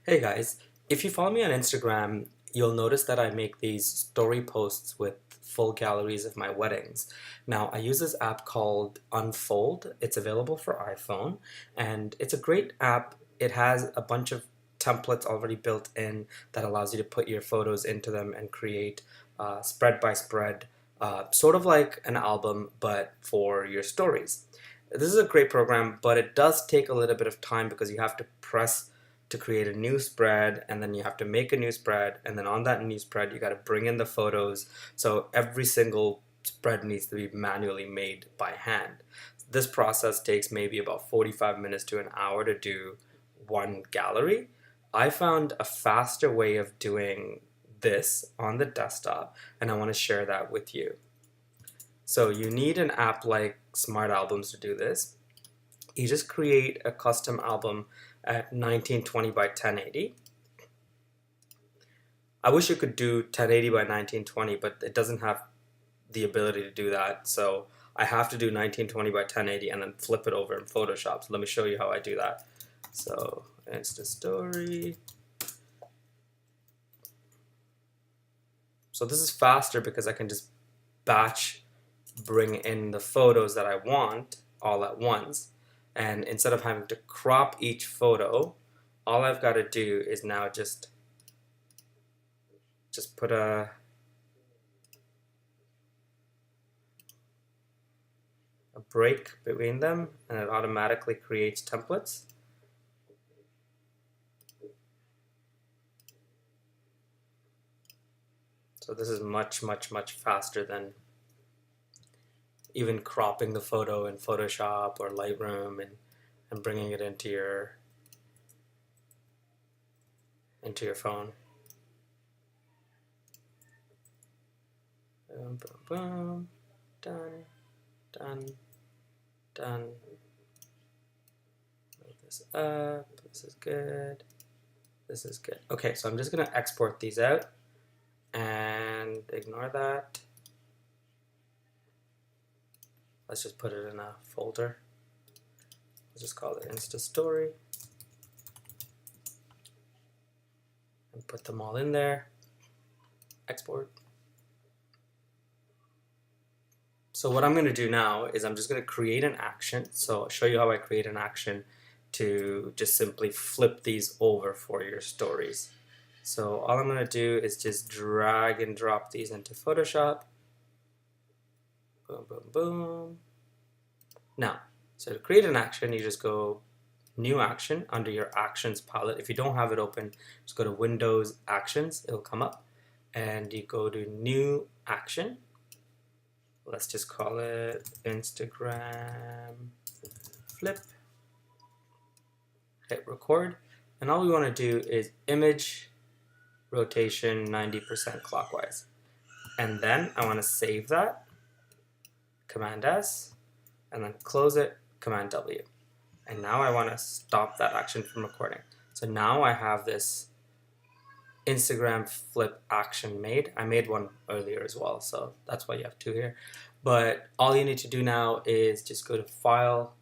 Hey guys, if you follow me on Instagram, you'll notice that I make these story posts with full galleries of my weddings. Now, I use this app called Unfold. It's available for iPhone, and it's a great app. It has a bunch of templates already built in that allows you to put your photos into them and create spread by spread, sort of like an album, but for your stories. This is a great program, but it does take a little bit of time because you have to press to create a new spread, and then you have to make a new spread, and then on that new spread you got to bring in the photos. So every single spread needs to be manually made by hand. This process takes maybe about 45 minutes to an hour to do one gallery. I found a faster way of doing this on the desktop, and I want to share that with you. So you need an app like Smart Albums to do this. You just create a custom album at 1920 by 1080. I wish you could do 1080 by 1920, but it doesn't have the ability to do that. So I have to do 1920 by 1080 and then flip it over in Photoshop. So let me show you how I do that. So Insta Story. So this is faster because I can just batch bring in the photos that I want all at once. And instead of having to crop each photo, all I've got to do is now just put a break between them, and it automatically creates templates. So this is much faster than even cropping the photo in Photoshop or Lightroom and bringing it into your phone. Boom, boom, boom. Done. Move this up. This is good. This is good. Okay, so I'm just gonna export these out and ignore that. Let's just put it in a folder. Let's just call it Insta Story and put them all in there. Export. So what I'm going to do now is I'm just going to create an action. So I'll show you how I create an action to just simply flip these over for your stories. So all I'm going to do is just drag and drop these into Photoshop. Boom, boom, boom. Now, so to create an action, you just go New Action under your Actions palette. If you don't have it open, just go to Windows Actions. It'll come up. And you go to New Action. Let's just call it Instagram Flip. Hit record. And all we want to do is image rotation 90% clockwise. And then I want to save that. Command S. And then close it, Command W. And now I want to stop that action from recording. So now I have this Instagram flip action made. I made one earlier as well, so that's why you have two here. But all you need to do now is just go to File,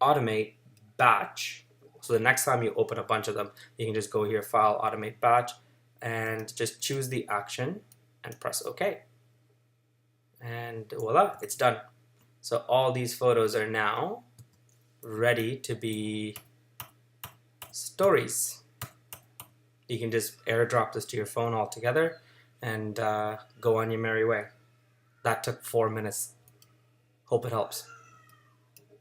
Automate, Batch. So the next time you open a bunch of them, you can just go here, File, Automate, Batch, and just choose the action and press OK. And voila, it's done. So all these photos are now ready to be stories. You can just airdrop this to your phone altogether and go on your merry way. That took 4 minutes. Hope it helps.